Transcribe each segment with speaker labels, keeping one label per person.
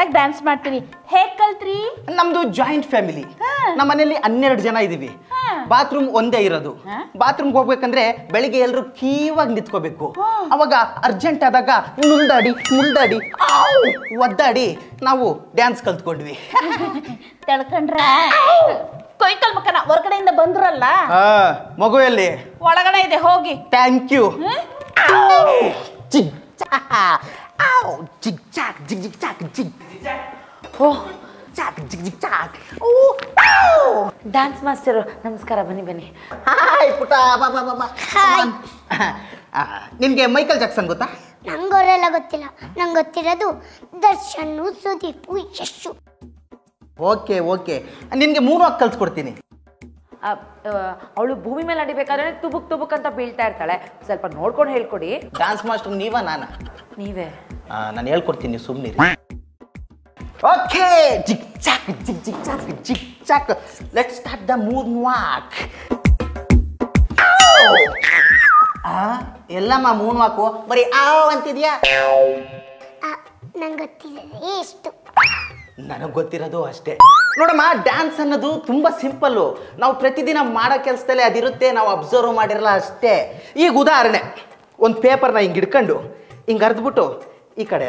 Speaker 1: ಚೆನ್ನಾಗಿ ಡ್ಯಾನ್ಸ್ ಮಾಡ್ತೀವಿ. ಹೇಗ್ ಕಲ್ತ್ರಿ?
Speaker 2: ನಮ್ದು ಜಾಯಿಂಟ್ ಫ್ಯಾಮಿಲಿ. ನಮ್ಮ ಮನೆಯಲ್ಲಿ 12 ಜನ ಇದೀವಿ. ಬಾತ್ರೂಮ್ ಒಂದೇ ಇರೋದು. ಬಾತ್ರೂಮ್ಗೆ ಹೋಗ್ಬೇಕಂದ್ರೆ ಬೆಳಿಗ್ಗೆ ಎಲ್ಲರೂ ಕೀವಾಗಿ ನಿಂತ್ಕೋಬೇಕು. ಅವಾಗ ಅರ್ಜೆಂಟ್ ಆದಾಗ ಮುಲ್ದಾಡಿ ಒದ್ದಾಡಿ ನಾವು ಡ್ಯಾನ್ಸ್ ಕಲ್ತ್ಕೊಂಡ್ವಿ.
Speaker 1: ತಿಳ್ಕೊಂಡ್ರ? ಕೊಯ್ಕಲ್ ಮಕ್ಕನ ಹೊರಗಡೆಯಿಂದ ಬಂದ್ರಲ್ಲ,
Speaker 2: ಮಗುವಲ್ಲಿ
Speaker 1: ಒಳಗಡೆ ಇದೆ, ಹೋಗಿ.
Speaker 2: Thank you.
Speaker 3: ಡ್ಯಾನ್ಸ್ ಮಾಸ್ಟರು ನಮಸ್ಕಾರ, ಬನ್ನಿ ಬನ್ನಿ.
Speaker 2: ಹಾಯ್ ಪುಟ, ನಿನ್ಗೆ ಮೈಕಲ್ ಜಾಕ್ಸನ್ ಗೊತ್ತಾ?
Speaker 4: ನಂಗವರೆಲ್ಲ ಗೊತ್ತಿಲ್ಲ. ನಂಗೆ ಗೊತ್ತಿರೋದು ದರ್ಶನ್, ಸುದೀಪ್, ಯಶು.
Speaker 2: ಓಕೆ ಓಕೆ, ನಿನ್ಗೆ 3 ವಾಕ್ ಕಲ್ಸ್ಕೊಡ್ತೀನಿ.
Speaker 3: ಅವಳು ಭೂಮಿ ಮೇಲೆ ನಡಿಬೇಕಾದ್ರೆ ತುಬುಕ್ ಅಂತ ಬೀಳ್ತಾ ಇರ್ತಾಳೆ. ಸ್ವಲ್ಪ ನೋಡ್ಕೊಂಡು ಹೇಳ್ಕೊಡಿ.
Speaker 2: ಡ್ಯಾನ್ಸ್ ಮಾಸ್ಟರ್ ನೀವಾ ನಾನಾ?
Speaker 3: ನೀವೇ.
Speaker 2: ನಾನು ಹೇಳ್ಕೊಡ್ತೀನಿ, ಸುಮ್ಮನೆ. ಓಕೆ, ಜಿಗ್ ಚಾಕ್. Let's start the moon walk. ಎಲ್ಲಮ್ಮ ಮೂನ್ ವಾಕು ಬರೀ ಅಂತಿದ್ಯಾ?
Speaker 4: ನಂಗೆ ಗೊತ್ತಿರೋದೇ ಎಷ್ಟು.
Speaker 2: ನನಗೆ ಗೊತ್ತಿರೋದು ಅಷ್ಟೇ. ನೋಡಮ್ಮ, ಡ್ಯಾನ್ಸ್ ಅನ್ನೋದು ತುಂಬ ಸಿಂಪಲ್ಲು. ನಾವು ಪ್ರತಿದಿನ ಮಾಡೋ ಕೆಲಸದಲ್ಲೇ ಅದಿರುತ್ತೆ, ನಾವು ಅಬ್ಸರ್ವ್ ಮಾಡಿರಲ್ಲ ಅಷ್ಟೇ. ಈಗ ಉದಾಹರಣೆ, ಒಂದು ಪೇಪರ್ನ ಹಿಂಗೆ ಹಿಡ್ಕೊಂಡು ಹಿಂಗೆ ಅರ್ದ್ಬಿಟ್ಟು ಈ ಕಡೆ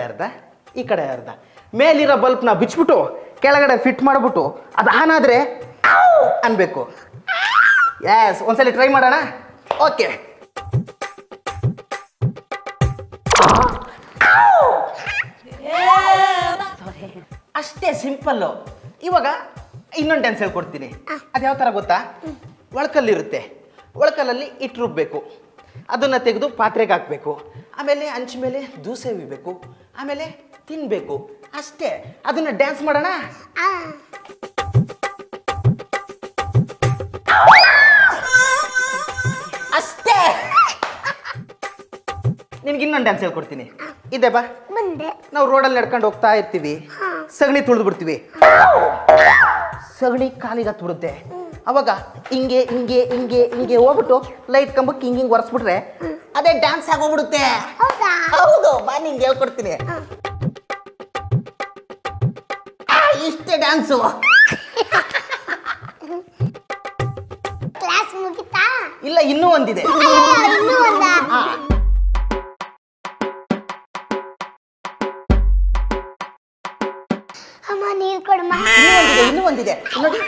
Speaker 2: ಅರ್ಧ ಮೇಲಿರೋ ಬಲ್ಪ್ನ ಬಿಚ್ಬಿಟ್ಟು ಕೆಳಗಡೆ ಫಿಟ್ ಮಾಡಿಬಿಟ್ಟು ಅದು ಆನ್ ಆದರೆ ಅನ್ಬೇಕು. ಎಸ್, ಒಂದ್ಸಲ ಟ್ರೈ ಮಾಡೋಣ. ಓಕೆ, ಅಷ್ಟೇ ಸಿಂಪಲ್ಲು. ಇವಾಗ ಇನ್ನೊಂದು ಡ್ಯಾನ್ಸ್ ಹೇಳ್ಕೊಡ್ತೀನಿ. ಅದು ಯಾವ ಥರ ಗೊತ್ತಾ? ಒಳಕಲ್ಲಿರುತ್ತೆ, ಒಳಕಲ್ಲಲ್ಲಿ ಇಟ್ಟು ರುಬ್ಬೇಕು, ಅದನ್ನು ತೆಗೆದು ಪಾತ್ರೆಗೆ ಹಾಕಬೇಕು, ಆಮೇಲೆ ಹಂಚ ಮೇಲೆ ದೂಸೆ ಹುಯ್ಬೇಕು, ಆಮೇಲೆ ತಿನ್ನಬೇಕು. ಅಷ್ಟೇ. ಅದನ್ನು ಡ್ಯಾನ್ಸ್ ಮಾಡೋಣ. ಅಷ್ಟೇ. ನಿನ್ಗೆ ಇನ್ನೊಂದು ಡ್ಯಾನ್ಸ್ ಹೇಳ್ಕೊಡ್ತೀನಿ. ಇದೆ ಬಾ. ನಾವು ರೋಡಲ್ಲಿ ನಡ್ಕೊಂಡು ಹೋಗ್ತಾ ಇರ್ತೀವಿ, ಸಗಣಿ ತುಳಿದು ಬಿಡ್ತೀವಿ, ಸಗಣಿ ಕಾಲಿಗೆ ಹತ್ಬಿಡುತ್ತೆ. ಅವಾಗ ಹಿಂಗೆ ಹಿಂಗೆ ಹಿಂಗೆ ಹಿಂಗೆ ಹೋಗ್ಬಿಟ್ಟು ಲೈಟ್ ಕಂಬಕ್ಕೆ ಹಿಂಗೆ ಒರೆಸ್ಬಿಟ್ರೆ ಅದೇ ಡ್ಯಾನ್ಸ್ ಆಗೋಗ್ಬಿಡುತ್ತೆ. ಹೌದು, ಬಾ ನಿಂಗೆ ಹೇಳ್ಕೊಡ್ತೀನಿ. ಇಷ್ಟೇ ಡ್ಯಾನ್ಸು.
Speaker 4: ಕ್ಲಾಸ್ ಮುಗಿತಾ?
Speaker 2: ಇಲ್ಲ, ಇನ್ನೂ ಒಂದಿದೆ.
Speaker 4: ಅಮ್ಮ, ನೀರು ಕೊಡಮ್ಮ.
Speaker 2: ಇನ್ನೂ ಒಂದಿದೆ ನೋಡಿ.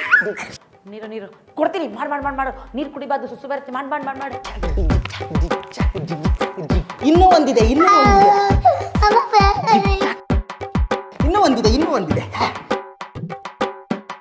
Speaker 3: ನೀರು ಕೊಡ್ತೀನಿ. ಮಾಡು. ನೀರು ಕುಡಿಬಾರ್ದು, ಸುಸು ಬರುತ್ತೆ. ಮಾಡು.
Speaker 2: ಇನ್ನೂ ಒಂದಿದೆ.